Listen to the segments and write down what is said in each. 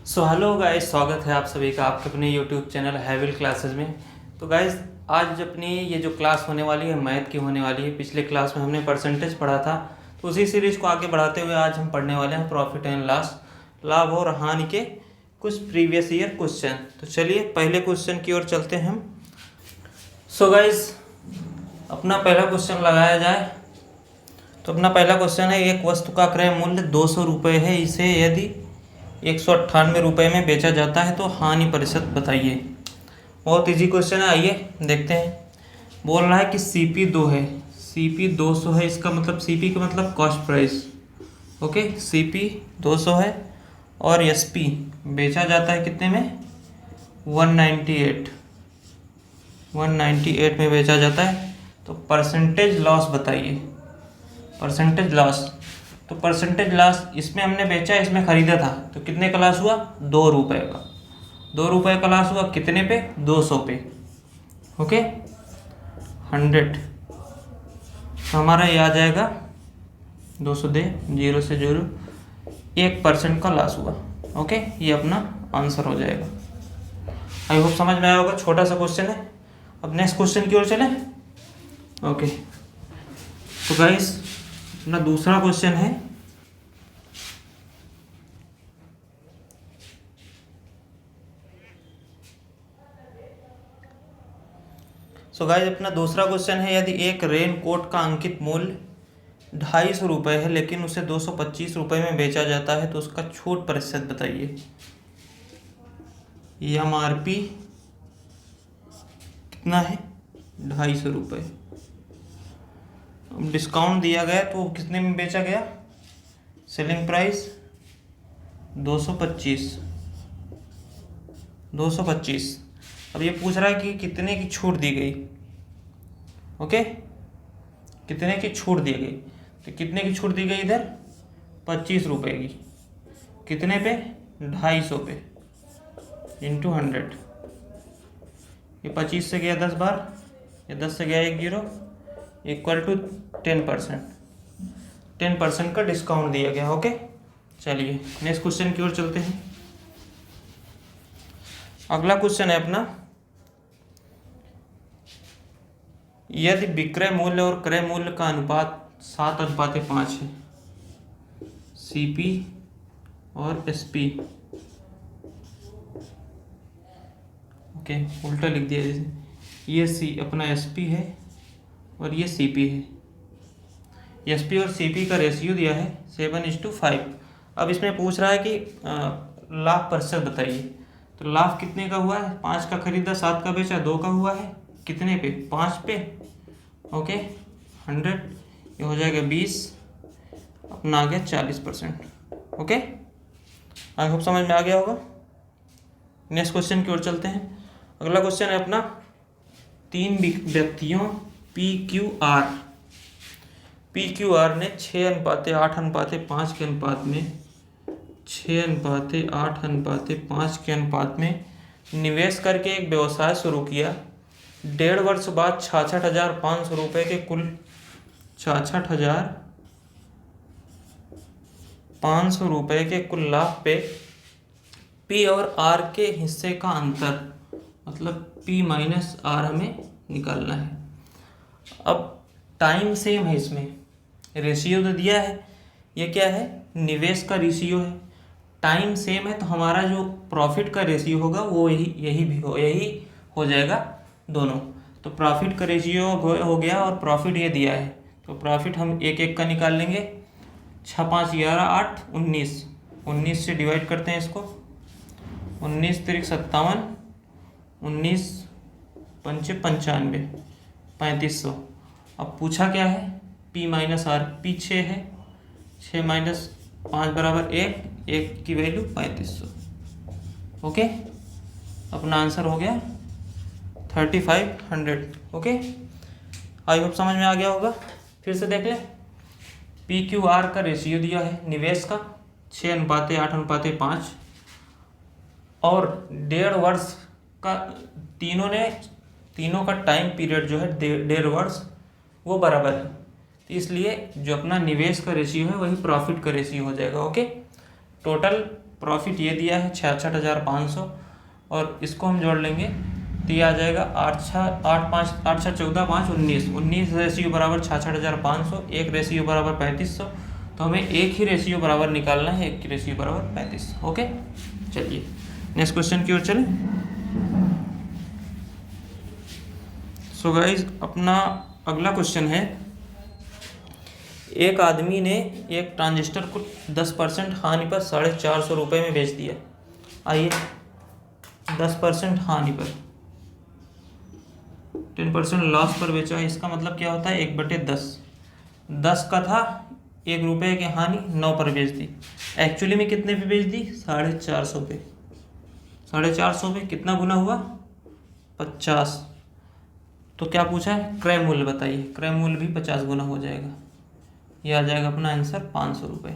So hello guys, स्वागत है आप सभी का आपके अपने यूट्यूब चैनल हैविल क्लासेस में। तो गाइस, आज अपनी ये जो क्लास होने वाली है मैथ की होने वाली है। पिछले क्लास में हमने परसेंटेज पढ़ा था, तो उसी सीरीज़ को आगे बढ़ाते हुए आज हम पढ़ने वाले हैं प्रॉफिट एंड लॉस, लाभ और हानि के कुछ प्रीवियस ईयर क्वेश्चन। तो चलिए पहले क्वेश्चन की ओर चलते हैं हम। सो गाइस, अपना पहला क्वेश्चन लगाया जाए। तो अपना पहला क्वेश्चन है, एक वस्तु का क्रय मूल्य 200 रुपये है, इसे यदि 198 रुपये में बेचा जाता है तो हानि प्रतिशत बताइए। बहुत इजी क्वेश्चन है, आइए देखते हैं। बोल रहा है कि सीपी 2 है, सीपी 200 है, इसका मतलब सीपी का मतलब कॉस्ट प्राइस। ओके, सीपी 200 है और एसपी बेचा जाता है कितने में, 198 में बेचा जाता है। तो परसेंटेज लॉस बताइए, परसेंटेज लॉस। तो परसेंटेज लॉस, इसमें हमने बेचा, इसमें खरीदा था, तो कितने का लॉस हुआ, 2 रुपये का। 2 रुपये का लॉस हुआ कितने पे, 200 पे। ओके, 100 तो हमारा ये आ जाएगा 200 दे 0 से 0, 1% का लॉस हुआ। ओके, ये अपना आंसर हो जाएगा। आई होप समझ में आया होगा, छोटा सा क्वेश्चन है। अब नेक्स्ट क्वेश्चन की ओर चलें। ओके, तो गाइस अपना दूसरा क्वेश्चन है, सो गाइस अपना दूसरा क्वेश्चन है, यदि एक रेन कोट का अंकित मूल्य 250 रुपये है लेकिन उसे 225 रुपये में बेचा जाता है तो उसका छूट प्रतिशत बताइए। एमआरपी कितना है, 250 रुपये। अब डिस्काउंट दिया गया तो कितने में बेचा गया, सेलिंग प्राइस 225। अब ये पूछ रहा है कि कितने की छूट दी गई। ओके, कितने की छूट दी गई, तो कितने की छूट दी गई इधर, 25 रुपये की। कितने पे, 250 पे, इंटू 100। ये 25 से गया 10 बार, ये 10 से गया 1 0, इक्वल टू 10% का डिस्काउंट दिया गया। ओके, चलिए नेक्स्ट क्वेश्चन की ओर चलते हैं। अगला क्वेश्चन है अपना, यदि विक्रय मूल्य और क्रय मूल्य का अनुपात 7:5 है, सीपी और एसपी। ओके, उल्टा लिख दिया, जैसे ये सी अपना एसपी है और ये सीपी है। एसपी और सीपी का रेशियो दिया है 7:5। अब इसमें पूछ रहा है कि लाभ प्रतिशत बताइए। तो लाभ कितने का हुआ है, 5 का खरीदा, 7 का बेचा, 2 का हुआ है, कितने पे, 5 पे। ओके, 100, ये हो जाएगा 20, अपना आ गया 40%। ओके, आई होप समझ में आ गया होगा। नेक्स्ट क्वेश्चन की ओर चलते हैं। अगला क्वेश्चन है अपना, 3 व्यक्तियों PQR ने 6:8:5 के अनुपात में 6:8:5 के अनुपात में निवेश करके एक व्यवसाय शुरू किया। 1.5 वर्ष बाद 66,500 रुपये के कुल 66,500 रुपये के कुल लाभ पे P और R के हिस्से का अंतर, मतलब P माइनस R हमें निकालना है। अब टाइम सेम है, इसमें रेशियो तो दिया है, ये क्या है, निवेश का रेशियो है। टाइम सेम है तो हमारा जो प्रॉफिट का रेशियो होगा वो यही हो जाएगा दोनों। तो प्रॉफिट का रेशियो हो गया और प्रॉफिट ये दिया है, तो प्रॉफिट हम एक एक का निकाल लेंगे। 6 5 11 8 19, 19 से डिवाइड करते हैं इसको, 19 3 57, 19 5 95, 3500। अब पूछा क्या है, P माइनस R, P 6 है, 6 माइनस 5 बराबर 1, 1 की वैल्यू 3500। ओके, अपना आंसर हो गया 3500। ओके, आई होप समझ में आ गया होगा। फिर से देख लें, PQR का रेशियो दिया है निवेश का 6:8:5 और 1.5 वर्ष का, तीनों का टाइम पीरियड जो है 1.5 वर्ष, वो बराबर है। तो इसलिए जो अपना निवेश का रेशियो है वही प्रॉफिट का रेशियो हो जाएगा। ओके, टोटल प्रॉफिट ये दिया है 66,500 और इसको हम जोड़ लेंगे तो ये आ जाएगा 19 रेशियो बराबर 66,500, 1 रेशियो बराबर 3500। तो हमें एक ही रेशियो बराबर निकालना है, एक की रेशियो बराबर 35। ओके, चलिए नेक्स्ट क्वेश्चन की ओर चलें। सो गाइज अपना अगला क्वेश्चन है, एक आदमी ने एक ट्रांजिस्टर को 10% हानि पर 450 रुपये में बेच दिया। आइए 10% हानि पर 10% लॉस पर बेचा है, इसका मतलब क्या होता है 1/10। 10 का था, 1 रुपये की हानि 9 पर बेच दी। एक्चुअली में कितने पे बेच दी? 450 पे। 450 पे कितना गुना हुआ? 50। तो क्या पूछा है? क्रय मूल्य बताइए। क्रय मूल्य भी 50 गुना हो जाएगा। ये आ जाएगा अपना आंसर 500 रुपये।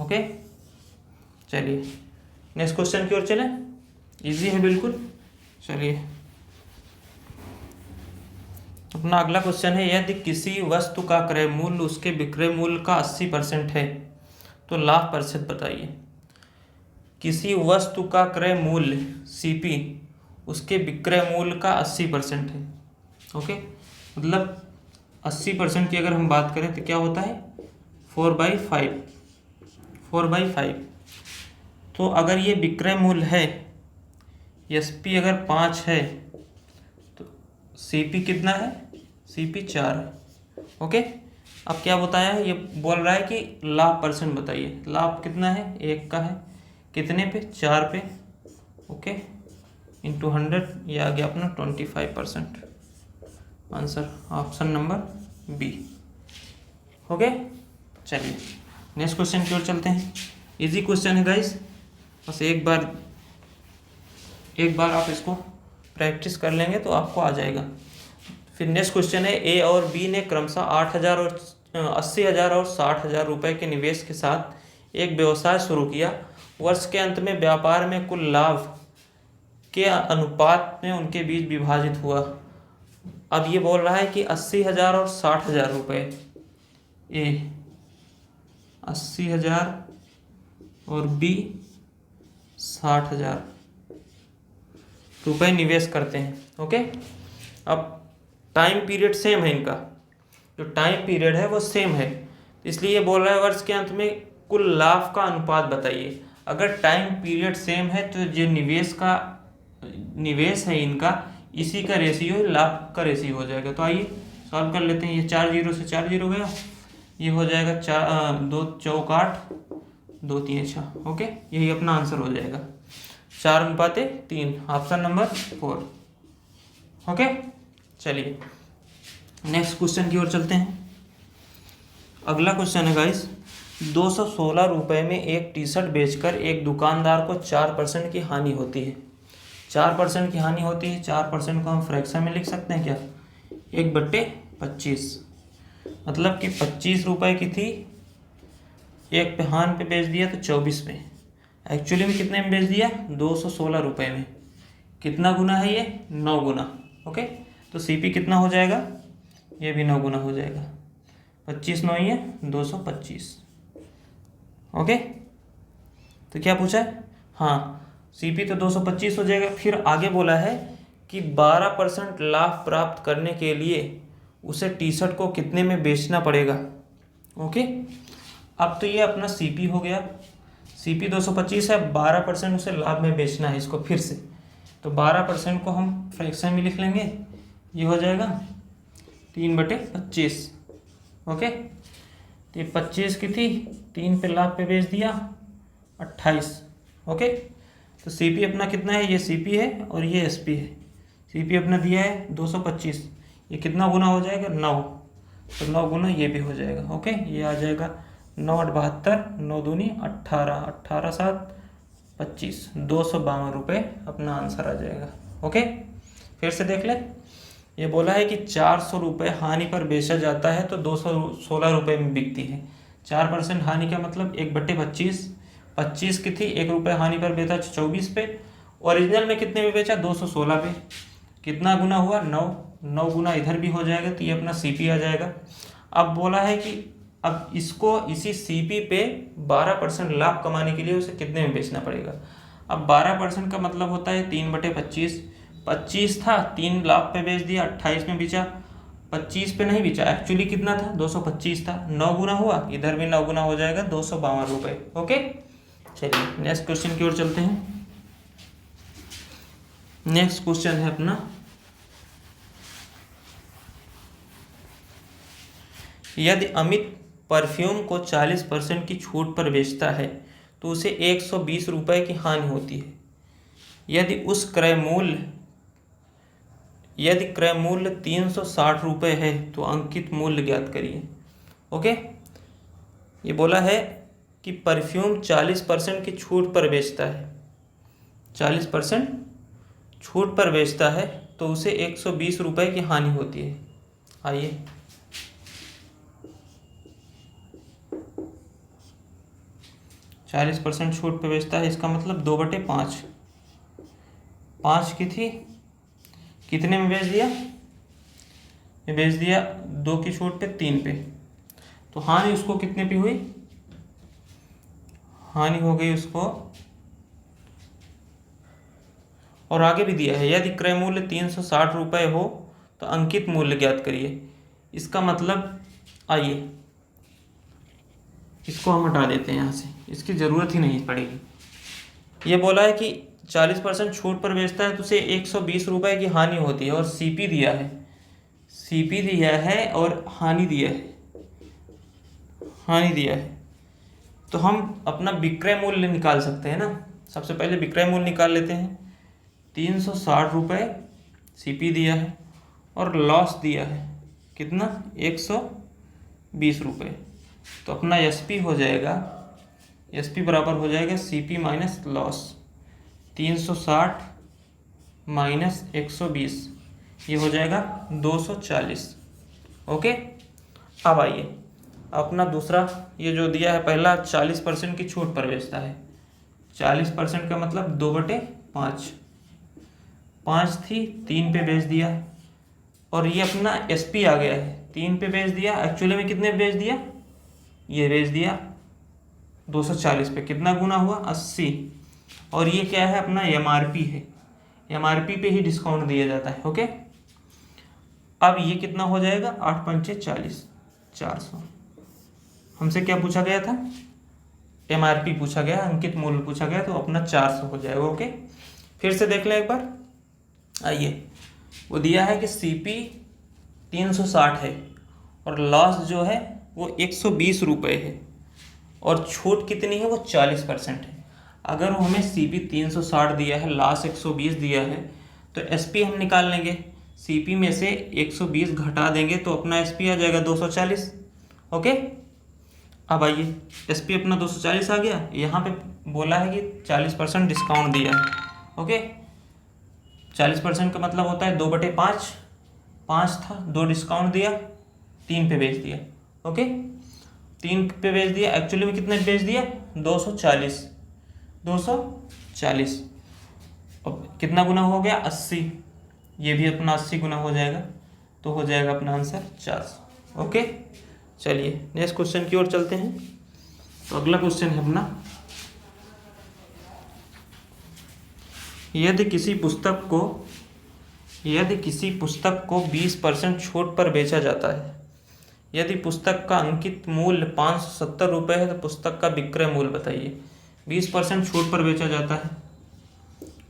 ओके, चलिए नेक्स्ट क्वेश्चन की ओर चलें। इजी है बिल्कुल। चलिए अपना अगला क्वेश्चन है, यदि किसी वस्तु का क्रय मूल्य उसके विक्रय मूल्य का 80% है तो लाभ प्रतिशत बताइए। किसी वस्तु का क्रय मूल्य CP उसके विक्रय मूल्य का 80% है। ओके, मतलब 80% की अगर हम बात करें तो क्या होता है 4/5। तो अगर ये विक्रय मूल्य है, SP अगर 5 है तो CP कितना है? CP 4 है। ओके, अब क्या बताया है? ये बोल रहा है कि लाभ % बताइए। लाभ कितना है? 1 का है। कितने पे? 4 पे। ओके, इंटू 100, ये आ गया अपना 25%। Answer option number B। Okay, चलिए नेक्स्ट क्वेश्चन की ओर चलते हैं। इजी क्वेश्चन है गाइस, बस एक बार आप इसको प्रैक्टिस कर लेंगे तो आपको आ जाएगा। फिर नेक्स्ट क्वेश्चन है, A और B ने क्रमशः 80,000 और 60,000 रुपये के निवेश के साथ एक व्यवसाय शुरू किया। वर्ष के अंत में व्यापार में कुल लाभ के अनुपात में उनके बीच विभाजित हुआ। अब ये बोल रहा है कि 80,000 और 60,000 रुपये, A 80,000 और B 60,000 रुपये निवेश करते हैं। ओके, अब टाइम पीरियड सेम है, इनका जो टाइम पीरियड है वो सेम है, इसलिए ये बोल रहा है वर्ष के अंत में कुल लाभ का अनुपात बताइए। अगर टाइम पीरियड सेम है तो जो निवेश है इनका, इसी का रेशियो लाभ का रेशियो हो जाएगा। तो आइए सॉल्व कर लेते हैं। ये 4 0 से 4 0 गया, ये हो जाएगा 2 चौक 8, 2 3 6। ओके, यही अपना आंसर हो जाएगा 4:3, ऑप्शन नंबर 4। ओके, चलिए नेक्स्ट क्वेश्चन की ओर चलते हैं। अगला क्वेश्चन है गाइस, 216 रुपये में एक टी शर्ट बेचकर एक दुकानदार को 4% की हानि होती है। 4% की हानि होती है। 4% को हम फ्रैक्शन में लिख सकते हैं क्या? 1/25। मतलब कि 25 रुपये की थी, एक पे हानि पे बेच दिया तो 24 पे। एक्चुअली में कितने में बेच दिया? 216 रुपये में। कितना गुना है ये? 9 गुना। ओके, तो CP कितना हो जाएगा? ये भी 9 गुना हो जाएगा। 25 9 है 225। ओके, तो क्या पूछा है? हाँ, CP तो 225 हो जाएगा। फिर आगे बोला है कि 12% लाभ प्राप्त करने के लिए उसे टी शर्ट को कितने में बेचना पड़ेगा। ओके, अब तो ये अपना CP हो गया। CP 225 है, 12% उसे लाभ में बेचना है इसको फिर से, तो 12% को हम फ्रैक्शन में लिख लेंगे। ये हो जाएगा 3/25। ओके, तो ये 25 की थी, 3 पे लाभ पे बेच दिया 28। ओके, तो CP अपना कितना है? ये CP है और ये SP है। CP अपना दिया है 225, ये कितना गुना हो जाएगा? 9। तो 9 गुना ये भी हो जाएगा। ओके, ये आ जाएगा 9 8 72, 9 दूनी 18, 18 7 25, 252 रुपये अपना आंसर आ जाएगा। ओके, फिर से देख ले। ये बोला है कि 400 रुपये हानि पर बेचा जाता है तो 216 रुपये में बिकती है। 4% हानि का मतलब 1/25। 25 की थी, 1 रुपये हानि पर बेचा 24 पे। ओरिजिनल में कितने में बेचा? 216 पे। कितना गुना हुआ? 9। 9 गुना इधर भी हो जाएगा तो ये अपना CP आ जाएगा। अब बोला है कि अब इसको इसी सीपी पे 12% लाभ कमाने के लिए उसे कितने में बेचना पड़ेगा। अब 12% का मतलब होता है 3/25। 25 था, 3 लाख पे बेच दिया, 28 में बेचा, 25 पे नहीं बेचा, एक्चुअली कितना था 225 था, 9 गुना हुआ, इधर भी 9 गुना हो जाएगा 252 रुपये। ओके, चलिए नेक्स्ट क्वेश्चन की ओर चलते हैं। नेक्स्ट क्वेश्चन है अपना, यदि अमित परफ्यूम को 40% की छूट पर बेचता है तो उसे 120 रुपये की हानि होती है। यदि क्रय मूल्य 360 रुपये है तो अंकित मूल्य ज्ञात करिए। ओके, ये बोला है कि परफ्यूम 40% की छूट पर बेचता है, 40% छूट पर बेचता है तो उसे 120 रुपये की हानि होती है। आइए 40% छूट पे बेचता है, इसका मतलब 2/5, 5 की थी, कितने में बेच दिया, ये बेच दिया 2 की छूट पे 3 पे, तो हानि उसको कितने पे हुई, हानि हो गई उसको, और आगे भी दिया है यदि क्रय मूल्य 360 रुपये हो तो अंकित मूल्य ज्ञात करिए। इसका मतलब आइए इसको हम हटा देते हैं यहाँ से, इसकी ज़रूरत ही नहीं पड़ेगी। ये बोला है कि 40% छूट पर बेचता है तो उसे 120 रुपये की हानि होती है, और सीपी दिया है, सीपी दिया है और हानि दिया है, हानि दिया है, तो हम अपना विक्रय मूल्य निकाल सकते हैं ना। सबसे पहले विक्रय मूल्य निकाल लेते हैं। 360 रुपये सीपी दिया है और लॉस दिया है कितना, 120 रुपये, तो अपना एसपी हो जाएगा, एसपी बराबर हो जाएगा सीपी माइनस लॉस, 360 माइनस 120, ये हो जाएगा 240। ओके, अब आइए अपना दूसरा, ये जो दिया है पहला 40% की छूट पर बेचता है, 40% का मतलब 2/5, 5 थी 3 पे बेच दिया, और ये अपना एसपी आ गया है, 3 पे बेच दिया, एक्चुअली में कितने बेच दिया, ये बेच दिया 240 पे, कितना गुना हुआ 80, और ये क्या है अपना एमआरपी है, एमआरपी पे ही डिस्काउंट दिया जाता है। ओके, अब ये कितना हो जाएगा 8×5 = 40, 400। हमसे क्या पूछा गया था, एमआरपी पूछा गया, अंकित मूल्य पूछा गया, तो अपना 400 हो जाएगा। ओके, फिर से देख लें एक बार। आइए, वो दिया है कि सीपी 360 है और लॉस जो है वो 120 रुपये है, और छूट कितनी है, वो 40% है। अगर हमें सीपी 360 दिया है, लॉस 120 दिया है, तो एसपी हम निकाल लेंगे, सीपी में से 120 घटा देंगे तो अपना एसपी आ जाएगा 240। ओके, अब आइए एसपी अपना 240 आ गया, यहाँ पे बोला है कि 40% डिस्काउंट दिया है। ओके, 40% का मतलब होता है 2/5, 5 था, 2 डिस्काउंट दिया, 3 पे बेच दिया। ओके, 3 पे बेच दिया, एक्चुअली में कितने बेच दिया 240, 240, अब कितना गुना हो गया 80, ये भी अपना 80 गुना हो जाएगा, तो हो जाएगा अपना आंसर 400। ओके, चलिए नेक्स्ट क्वेश्चन की ओर चलते हैं। तो अगला क्वेश्चन है अपना, यदि किसी पुस्तक को 20% छूट पर बेचा जाता है, यदि पुस्तक का अंकित मूल्य 570 रुपये है तो पुस्तक का विक्रय मूल्य बताइए। 20% छूट पर बेचा जाता है,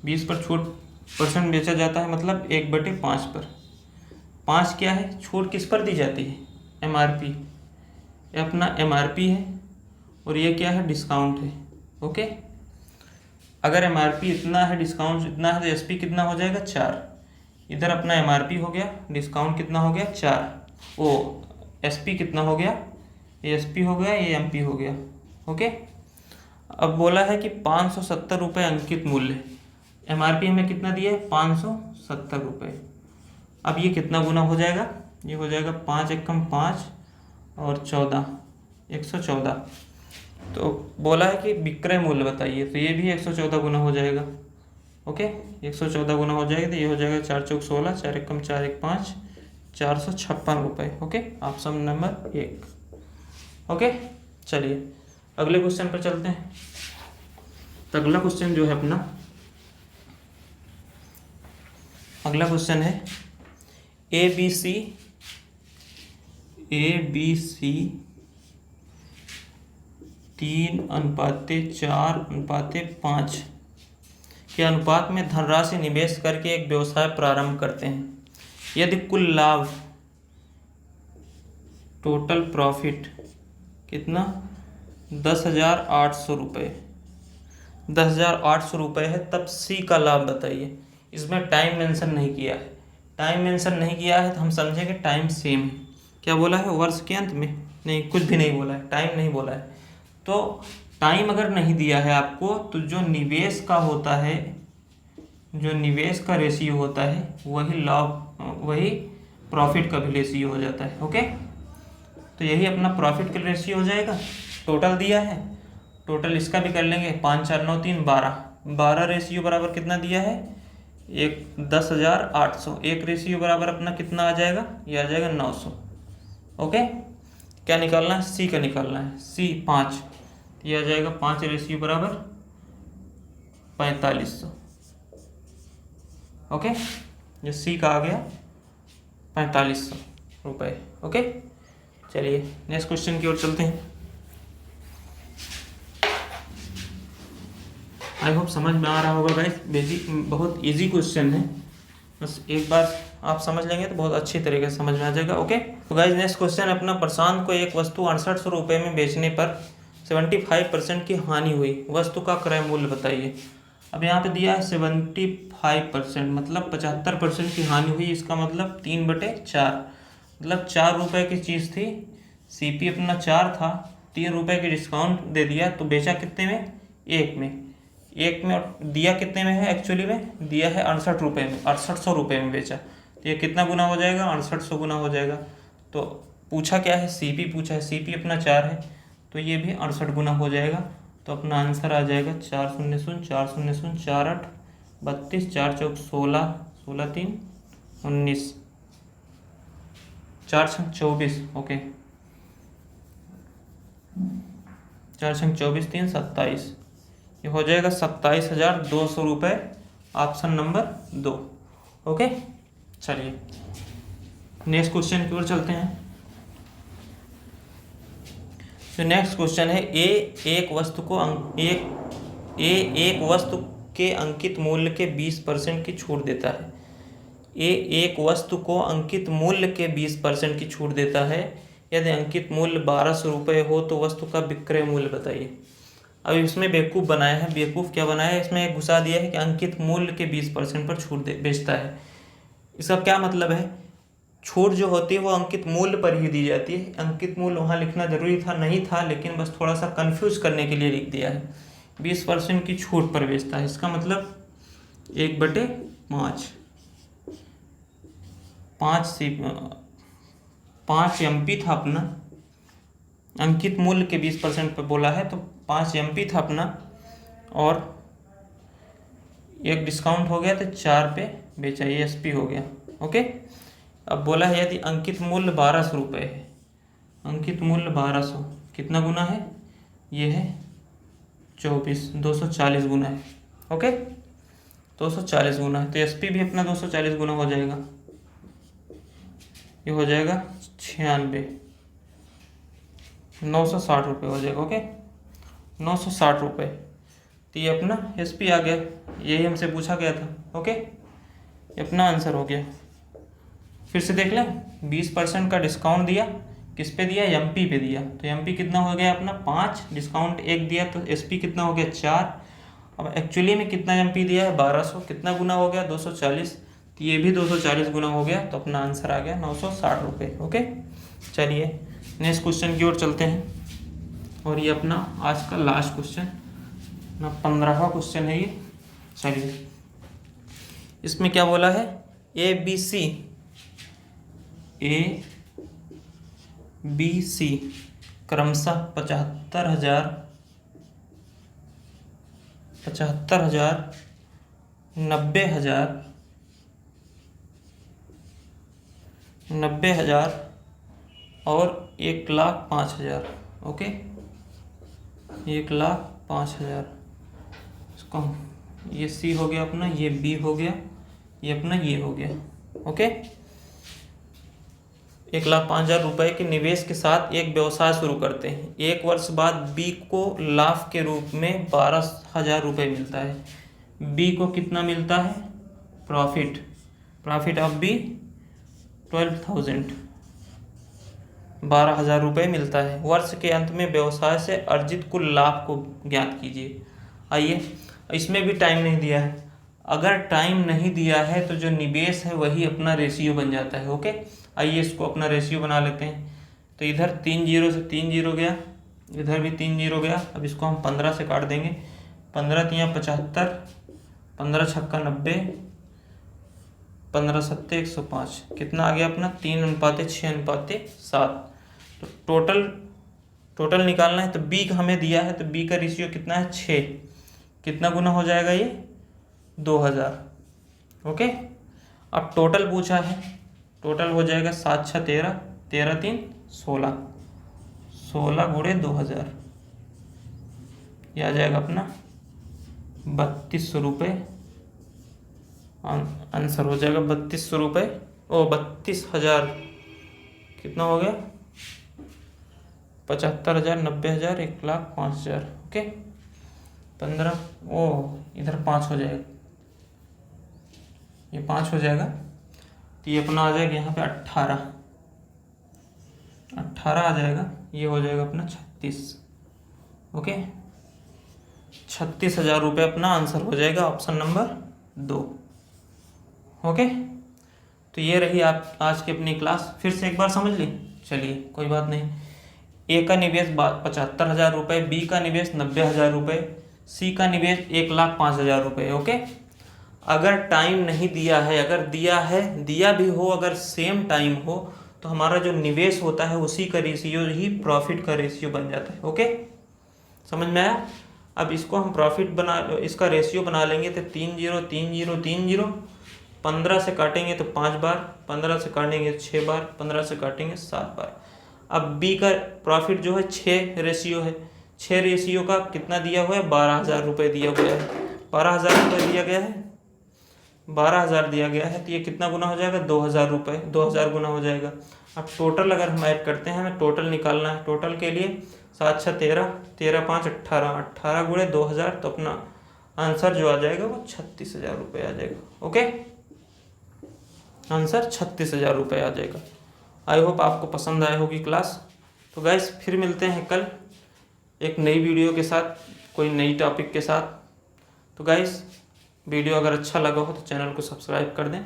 20% बेचा जाता है मतलब 1/5 पर, 5 क्या है, छूट किस पर दी जाती है, एमआरपी, ये अपना एमआरपी है, और ये क्या है, डिस्काउंट है। ओके, अगर एमआरपी इतना है, डिस्काउंट इतना है, तो एसपी कितना हो जाएगा 4, इधर अपना एमआरपी हो गया, डिस्काउंट कितना हो गया 4, ओ एसपी कितना हो गया, ये एसपी हो गया, ये एमपी हो गया। ओके, अब बोला है कि 570 रुपये अंकित मूल्य, एमआरपी हमें कितना दिया है 570 रुपये, अब ये कितना गुना हो जाएगा, ये हो जाएगा 5 एकम 5 और 14, 114, तो बोला है कि विक्रय मूल्य बताइए, तो ये भी 114 गुना हो जाएगा। ओके, 114 गुना हो जाएगा, तो ये हो जाएगा 4 चौक 16, 4 एकम 4 1 5, 456 रुपये। Okay, option number 1। ओके, चलिए अगले क्वेश्चन पर चलते हैं। तो अगला क्वेश्चन जो है अपना, अगला क्वेश्चन है ए बी सी 3:4:5 के अनुपात में धनराशि निवेश करके एक व्यवसाय प्रारंभ करते हैं। यदि कुल लाभ, टोटल प्रॉफिट कितना, 10,800 रुपये, 10,800 रुपये है, तब सी का लाभ बताइए। इसमें टाइम मेंशन नहीं किया है, टाइम मेंशन नहीं किया है तो हम समझेंगे टाइम सेम है। क्या बोला है, वर्ष के अंत में, नहीं कुछ भी नहीं बोला है, टाइम नहीं बोला है। तो टाइम अगर नहीं दिया है आपको तो जो निवेश का होता है, जो निवेश का रेशियो होता है वही लाभ, वही प्रॉफिट का भी रेशियो हो जाता है। ओके, तो यही अपना प्रॉफिट का रेशियो हो जाएगा। टोटल दिया है, टोटल इसका भी कर लेंगे, 5 4 9 3 12, 12 रेशियो बराबर कितना दिया है, एक 10,800, एक रेशियो बराबर अपना कितना आ जाएगा, ये आ जाएगा 900। ओके, क्या निकालना है, सी का निकालना है, सी 5, ये आ जाएगा 5 रेशियो बराबर 4500। ओके, ये सी का आ गया 4500 रुपये। ओके, चलिए नेक्स्ट क्वेश्चन की ओर चलते हैं। आई होप समझ में आ रहा होगा गाइस, बेसिक बहुत इजी क्वेश्चन है, बस एक बार आप समझ लेंगे तो बहुत अच्छी तरीके से समझ में आ जाएगा। ओके, तो गाइस नेक्स्ट क्वेश्चन अपना, प्रशांत को एक वस्तु 6800 रुपये में बेचने पर 75% की हानि हुई, वस्तु का क्रय मूल्य बताइए। अब यहाँ पे दिया है 75%, मतलब 75% की हानि हुई, इसका मतलब 3/4, मतलब 4 रुपये की चीज़ थी, सीपी अपना 4 था, 3 रुपये की डिस्काउंट दे दिया तो बेचा कितने में, 1 में, 1 में, और दिया कितने में है, एक्चुअली में दिया है 68 रुपये में, 6800 रुपये में बेचा, तो ये कितना गुना हो जाएगा, 6800 गुना हो जाएगा। तो पूछा क्या है, सीपी पूछा है, सीपी अपना 4 है तो ये भी 68 गुना हो जाएगा। तो अपना आंसर आ जाएगा 4 0 0 4 0 0 4 8 32, 4 चौक 16, 16 3 19, 4 छंग 24। ओके, 4 छंग 24 3 27, ये हो जाएगा 27,200 रुपये, ऑप्शन नंबर 2। ओके, चलिए नेक्स्ट क्वेश्चन की ओर चलते हैं। तो नेक्स्ट क्वेश्चन है, एक वस्तु के अंकित मूल्य के 20% की छूट देता है। एक वस्तु को अंकित मूल्य के 20% की छूट देता है। यदि अंकित मूल्य 1200 रुपये हो तो वस्तु का विक्रय मूल्य बताइए। अब इसमें बेवकूफ़ बनाया है, बेवकूफ़ क्या बनाया है, इसमें घुसा दिया है कि अंकित मूल्य के 20% पर छूट बेचता है। इसका क्या मतलब है, छूट जो होती है वो अंकित मूल्य पर ही दी जाती है। अंकित मूल्य वहाँ लिखना जरूरी था, नहीं था, लेकिन बस थोड़ा सा कंफ्यूज करने के लिए लिख दिया है। 20% की छूट पर बेचता है, इसका मतलब 1/5, 5 MP था अपना, अंकित मूल्य के 20% पर बोला है तो 5 MP था अपना, और एक डिस्काउंट हो गया तो 4 पे बेचा, ये SP हो गया। ओके, अब बोला है यदि अंकित मूल्य 1200 रुपये है, अंकित मूल्य 1200 कितना गुना है, ये है 24, 240 गुना है। ओके, 240 गुना है तो SP भी अपना 240 गुना हो जाएगा, ये हो जाएगा 96, 960 रुपये हो जाएगा। ओके, 960 रुपये, तो ये अपना SP आ गया, यही हमसे पूछा गया था। ओके, ये अपना आंसर हो गया। फिर से देख लें, 20% का डिस्काउंट दिया, किस पे दिया, MP पे दिया, तो MP कितना हो गया अपना 5, डिस्काउंट 1 दिया तो SP कितना हो गया 4। अब एक्चुअली में कितना MP दिया है 1200, कितना गुना हो गया 240, तो ये भी 240 गुना हो गया, तो अपना आंसर आ गया 960 रुपये। ओके, चलिए नेक्स्ट क्वेश्चन की ओर चलते हैं, और ये अपना आज का लास्ट क्वेश्चन ना, 15वां क्वेश्चन है ये। चलिए इसमें क्या बोला है, ABC क्रमशः 75,000, 90,000 और 1,05,000 ओके, 1,05,000 इसको हम, ये सी हो गया अपना, ये बी हो गया, ये अपना ये हो गया। ओके, 1,05,000 रुपए के निवेश के साथ एक व्यवसाय शुरू करते हैं। 1 वर्ष बाद बी को लाभ के रूप में 12,000 रुपये मिलता है। बी को कितना मिलता है? प्रॉफिट ऑफ बी 12,000, 12,000 रुपये मिलता है। वर्ष के अंत में व्यवसाय से अर्जित कुल लाभ को ज्ञात कीजिए। आइए, इसमें भी टाइम नहीं दिया है। अगर टाइम नहीं दिया है तो जो निवेश है वही अपना रेशियो बन जाता है। ओके, आइए इसको अपना रेशियो बना लेते हैं। तो इधर 3 जीरो से 3 जीरो गया, इधर भी 3 जीरो गया। अब इसको हम 15 से काट देंगे। 15 तियाँ 75, 15 छक्का 90, 15 सत्ते 105। कितना आ गया अपना? 3:6:7। तो टोटल निकालना है। तो बी हमें दिया है, तो बी का रेशियो कितना है? 6। कितना गुना हो जाएगा ये? 2,000। ओके, अब टोटल पूछा है, टोटल हो जाएगा 7 6 13, 13 3 16, 16 गुणे 2,000, यह आ जाएगा अपना 3,200 रुपये। आंसर हो जाएगा 3,200 रुपये। 32,000 कितना हो गया? 75,000, 90,000, 1,05,000। ओके, 15, इधर 5 हो जाएगा, ये 5 हो जाएगा। तो ये अपना आ जाएगा यहाँ पे 18 आ जाएगा। ये हो जाएगा अपना 36। ओके, 36,000 रुपये अपना आंसर हो जाएगा, ऑप्शन नंबर 2। ओके, तो ये रही आप आज की अपनी क्लास। फिर से एक बार समझ ली। चलिए, कोई बात नहीं। ए का निवेश 75,000 रुपये, बी का निवेश 90,000 रुपये, सी का निवेश 1,05,000 रुपये। ओके, अगर टाइम नहीं दिया है, अगर दिया भी हो, अगर सेम टाइम हो, तो हमारा जो निवेश होता है उसी का रेशियो ही प्रॉफिट का रेशियो बन जाता है। ओके, समझ में आया? अब इसको हम इसका रेशियो बना लेंगे। तो 3 0 3 0 3 0, 15 से काटेंगे तो 5 बार, 15 से काटेंगे 6 बार, 15 से काटेंगे 7 बार। अब बी का प्रॉफिट जो है 6 रेशियो है, 6 रेशियो का कितना दिया हुआ है? 12,000 रुपये दिया हुआ है। 12,000 रुपये दिया गया है, 12,000 दिया गया है। तो ये कितना गुना हो जाएगा? 2,000 रुपये, 2,000 गुना हो जाएगा। अब टोटल अगर हम ऐड करते हैं, हमें टोटल निकालना है। टोटल के लिए 7 6 13, 13 5 18, 18 गुणे 2,000, तो अपना आंसर जो आ जाएगा वो 36,000 रुपये आ जाएगा। ओके, आंसर 36,000 रुपये आ जाएगा। आई होप आपको पसंद आई होगी क्लास। तो गाइस, फिर मिलते हैं कल एक नई वीडियो के साथ, कोई नई टॉपिक के साथ। तो गाइस, वीडियो अगर अच्छा लगा हो तो चैनल को सब्सक्राइब कर दें,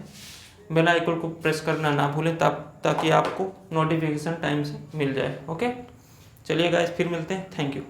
बेल आइकन को प्रेस करना ना भूलें, ताकि आपको नोटिफिकेशन टाइम से मिल जाए। ओके, चलिए गाइस, फिर मिलते हैं। Thank you.